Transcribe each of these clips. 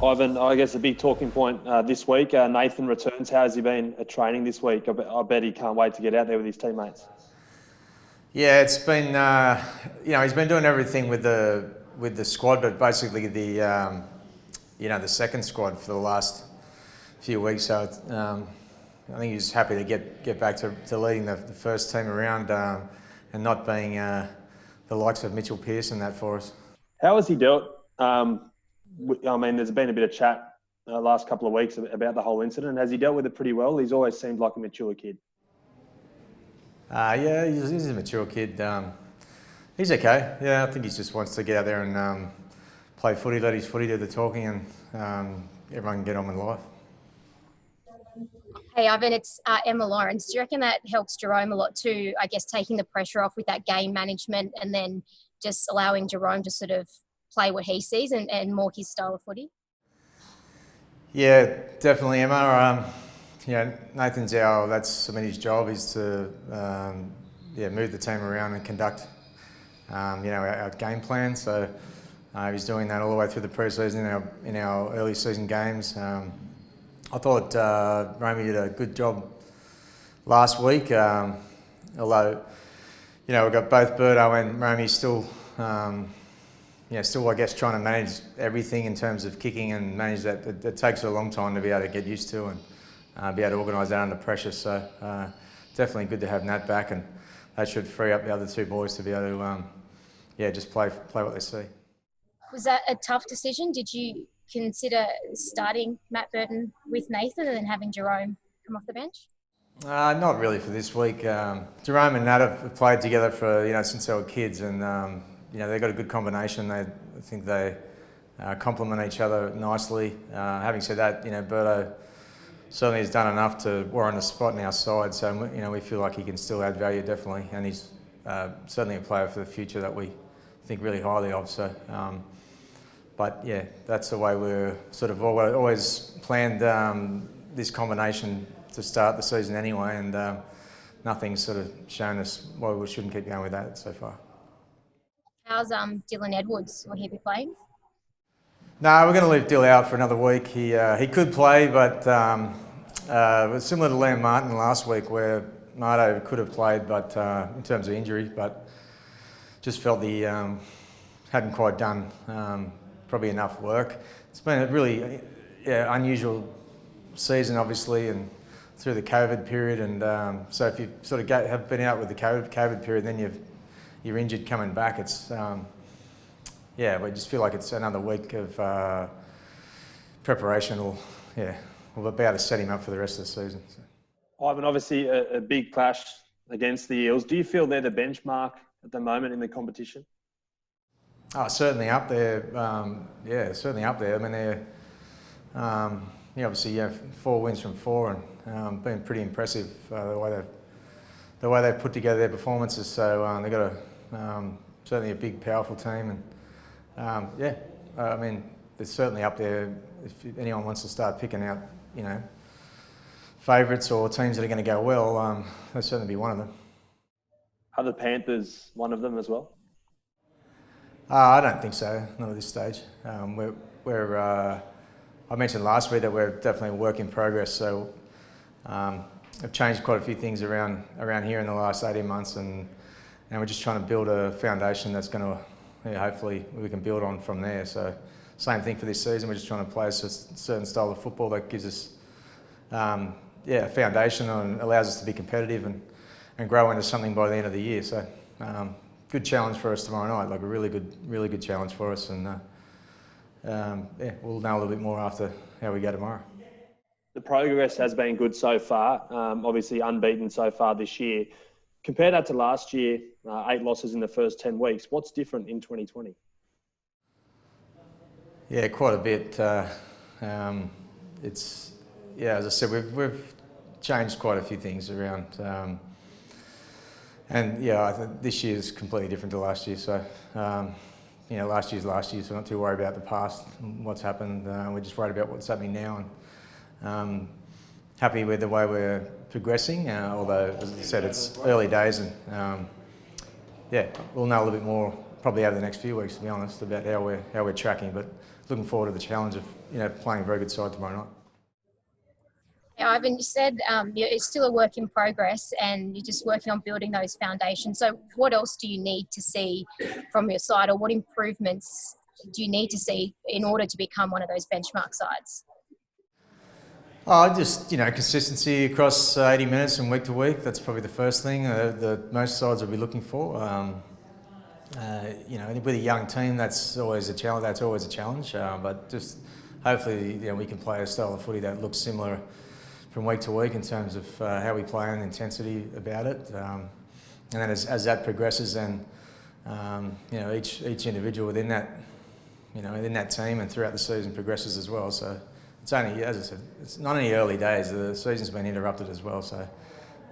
Ivan, I guess a big talking point this week. Nathan returns. How has he been at training this week? I bet he can't wait to get out there with his teammates. Yeah, it's been he's been doing everything with the squad, but basically the second squad for the last few weeks. So I think he's happy to get back to leading the first team around and not being the likes of Mitchell Pearce and that for us. How has he dealt? There's been a bit of chat last couple of weeks about the whole incident. Has he dealt with it pretty well? He's always seemed like a mature kid. Yeah, he's a mature kid. He's okay. Yeah, I think he just wants to get out there and play footy, let his footy do the talking, and everyone can get on with life. Hey, Ivan, it's Emma Lawrence. Do you reckon that helps Jarome a lot too, I guess, taking the pressure off with that game management and then just allowing Jarome to sort of play what he sees and more his style of footy? Yeah, definitely, Emma. Nathan's his job is to move the team around and conduct our game plan. So he's doing that all the way through the pre-season in our early season games. I thought Romy did a good job last week, although we've got both Birdo and Romy still I guess trying to manage everything in terms of kicking and manage that. It takes a long time to be able to get used to and be able to organise that under pressure. So definitely good to have Nat back, and that should free up the other two boys to be able to just play what they see. Was that a tough decision? Did you consider starting Matt Burton with Nathan and then having Jarome come off the bench? Not really for this week. Jarome and Nat have played together for since they were kids, and they've got a good combination. I think they complement each other nicely. Having said that, Birdo certainly has done enough to warrant a spot in our side. So we feel like he can still add value, definitely, and he's certainly a player for the future that we think really highly of. So. But yeah, that's the way we're sort of always planned this combination to start the season anyway, and nothing's sort of shown us why we shouldn't keep going with that so far. How's Dylan Edwards? Will he be playing? No, we're going to leave Dill out for another week. He could play, but it was similar to Liam Martin last week, where Marto could have played, but in terms of injury, but just felt he hadn't quite done probably enough work. It's been a really unusual season, obviously, and through the COVID period, and so if you sort of have been out with the COVID period, then you're injured coming back. It's we just feel like it's another week of preparation. We'll be able to set him up for the rest of the season. So. Ivan, obviously a big clash against the Eels. Do you feel they're the benchmark at the moment in the competition? Oh, certainly up there. Certainly up there. I mean, they're obviously 4 wins from 4, and been pretty impressive the way they've put together their performances. So they've got certainly a big, powerful team, and they're certainly up there. If anyone wants to start picking out, favourites or teams that are going to go well, they'll certainly be one of them. Are the Panthers one of them as well? I don't think so, not at this stage. I mentioned last week that we're definitely a work in progress, so I've changed quite a few things around here in the last 18 months, and we're just trying to build a foundation that's going to, hopefully we can build on from there. So same thing for this season, we're just trying to play a certain style of football that gives us a foundation and allows us to be competitive and grow into something by the end of the year. So good challenge for us tomorrow night, like a really good challenge for us, and we'll know a little bit more after how we go tomorrow. The progress has been good so far, obviously unbeaten so far this year. Compare that to last year, 8 losses in the first 10 weeks. What's different in 2020? Yeah, quite a bit. As I said, we've changed quite a few things around. I think this year is completely different to last year. So, last year's last year, so we're not too worried about the past and what's happened. We're just worried about what's happening now. And happy with the way we're progressing, although, as I said, it's early days, and we'll know a little bit more probably over the next few weeks, to be honest, about how we're tracking. But looking forward to the challenge of playing a very good side tomorrow night. Yeah, Ivan, you said it's still a work in progress and you're just working on building those foundations. So what else do you need to see from your side, or what improvements do you need to see in order to become one of those benchmark sides? Oh, just, consistency across 80 minutes from week to week. That's probably the first thing that most sides will be looking for. With a young team, that's always a challenge. But just hopefully, we can play a style of footy that looks similar from week to week in terms of how we play and intensity about it. And then as that progresses, then each individual within that team and throughout the season progresses as well. So it's only, as I said, it's not only early days. The season's been interrupted as well. So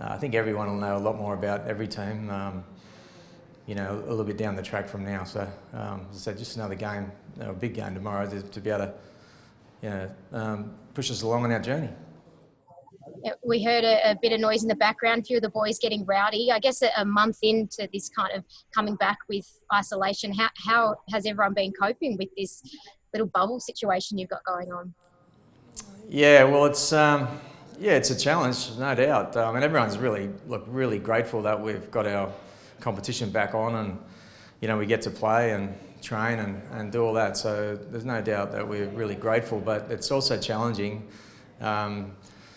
I think everyone will know a lot more about every team. A little bit down the track from now. So as I said, just another game, a big game tomorrow to be able to push us along on our journey. We heard a bit of noise in the background, a few of the boys getting rowdy. I guess a month into this kind of coming back with isolation, how has everyone been coping with this little bubble situation you've got going on? Yeah, well, it's a challenge, no doubt. Everyone's really grateful that we've got our competition back on, and we get to play and train and do all that. So there's no doubt that we're really grateful, but it's also challenging.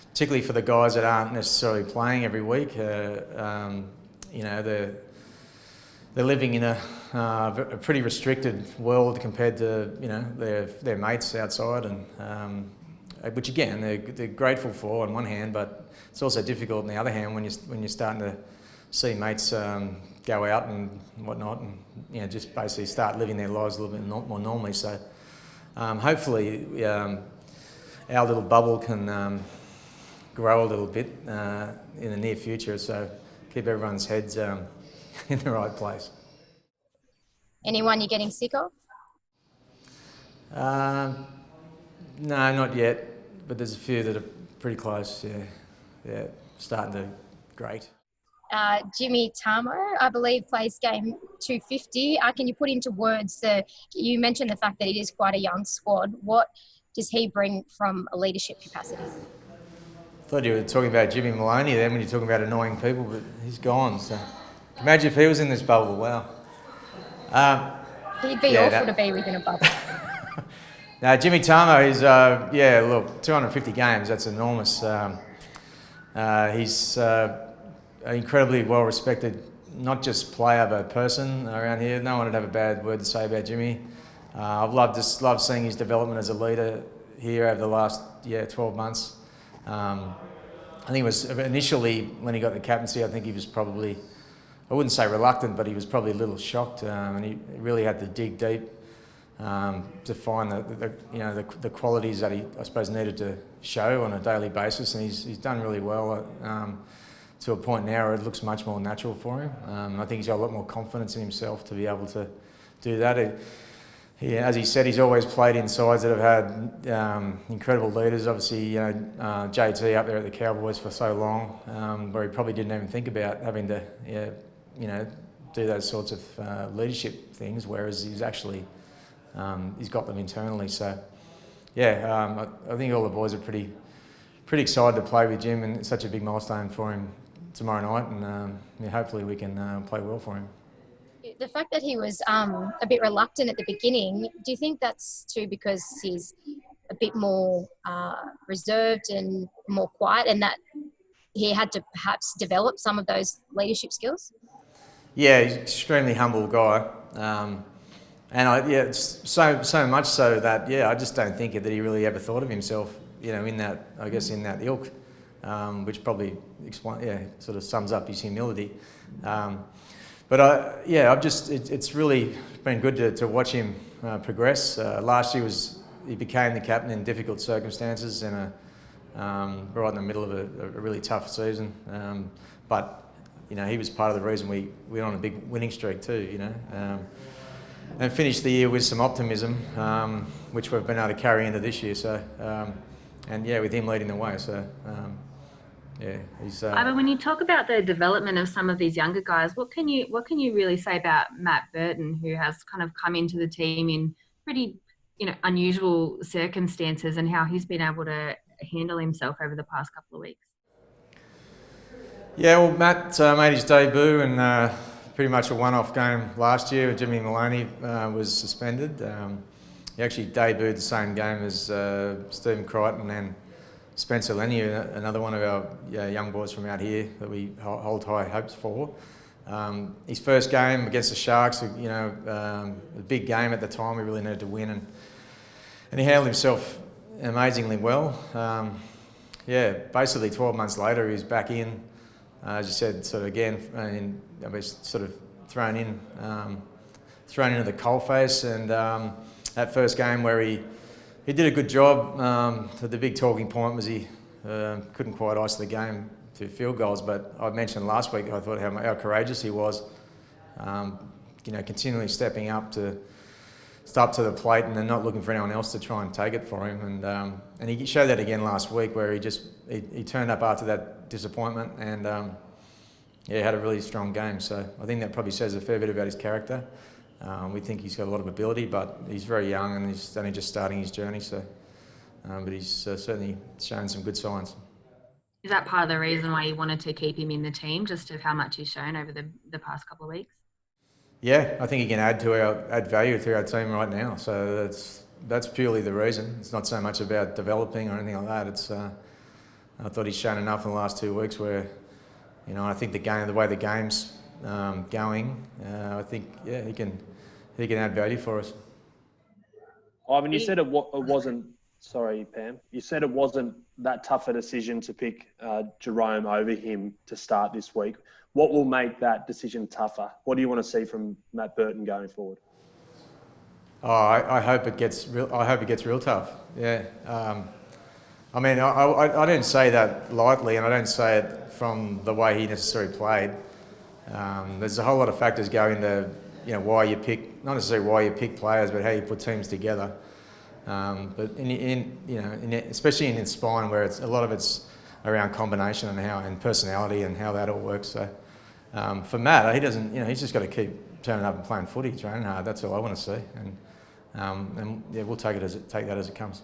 Particularly for the guys that aren't necessarily playing every week. They're living in a pretty restricted world compared to their mates outside, and which again they're grateful for on one hand, but it's also difficult on the other hand when you're starting to see mates go out and whatnot, and just basically start living their lives a little bit more normally. So hopefully our little bubble can grow a little bit in the near future, so keep everyone's heads in the right place. Anyone you're getting sick of? No, not yet, but there's a few that are pretty close. Yeah, starting to grate. Jimmy Tamo, I believe, plays game 250. Can you put into words you mentioned the fact that it is quite a young squad. What does he bring from a leadership capacity? I thought you were talking about Jimmy Maloney then when you're talking about annoying people, but he's gone. So imagine if he was in this bubble. Wow. He'd be awful to be within a bubble. Now, Jimmy Tamo is, 250 games. That's enormous. He's an incredibly well-respected, not just player, but person around here. No one would have a bad word to say about Jimmy. I've loved seeing his development as a leader here over the last 12 months. I think it was initially when he got the captaincy, I think he was probably, I wouldn't say reluctant, but he was probably a little shocked, and he really had to dig deep to find the qualities that he, I suppose, needed to show on a daily basis, and he's done really well to a point now where it looks much more natural for him. I think he's got a lot more confidence in himself to be able to do that. As he said, he's always played in sides that have had incredible leaders. Obviously, JT up there at the Cowboys for so long, where he probably didn't even think about having to, do those sorts of leadership things. Whereas he's actually, he's got them internally. So, I think all the boys are pretty excited to play with Jim, and it's such a big milestone for him tomorrow night. And hopefully we can play well for him. The fact that he was a bit reluctant at the beginning, do you think that's too because he's a bit more reserved and more quiet, and that he had to perhaps develop some of those leadership skills? Yeah, he's an extremely humble guy. It's so much so that, I just don't think that he really ever thought of himself, in that ilk, which probably sort of sums up his humility. But it's really been good to watch him progress. Last year he became the captain in difficult circumstances and right in the middle of a really tough season. But he was part of the reason we went on a big winning streak too. And finished the year with some optimism, which we've been able to carry into this year. So with him leading the way. So Yeah, he's. Ivan, when you talk about the development of some of these younger guys, what can you really say about Matt Burton, who has kind of come into the team in pretty, unusual circumstances, and how he's been able to handle himself over the past couple of weeks? Yeah, well, Matt made his debut in pretty much a one-off game last year. Jimmy Maloney was suspended. He actually debuted the same game as Stephen Crichton and Spencer Lenny, another one of our young boys from out here that we hold high hopes for. His first game against the Sharks, a big game at the time, we really needed to win, and he handled himself amazingly well. Basically 12 months later, he was back in. As you said, sort of again, sort of thrown into the coalface, and that first game where he did a good job. The big talking point was he couldn't quite ice the game to field goals, but I mentioned last week I thought how courageous he was, continually stepping up to the plate and then not looking for anyone else to try and take it for him, and he showed that again last week where he turned up after that disappointment and had a really strong game. So I think that probably says a fair bit about his character. We think he's got a lot of ability, but he's very young and he's only just starting his journey. So, but he's certainly shown some good signs. Is that part of the reason why you wanted to keep him in the team, just of how much he's shown over the past couple of weeks? Yeah, I think he can add value to our team right now. So that's purely the reason. It's not so much about developing or anything like that. It's I thought he's shown enough in the last 2 weeks where, I think the way the game's going, I think he can add value for us. Ivan, you said it wasn't. Sorry, Pam. You said it wasn't that tough a decision to pick Jarome over him to start this week. What will make that decision tougher? What do you want to see from Matt Burton going forward? Oh, I hope it gets real. I hope it gets real tough. Yeah. I don't say that lightly, and I don't say it from the way he necessarily played. There's a whole lot of factors go into, why you pick, not necessarily why you pick players, but how you put teams together. But especially in spine, where a lot of it's around combination and personality and how that all works. So for Matt, he doesn't. He's just got to keep turning up and playing footy, training hard. That's all I want to see, and we'll take that as it comes.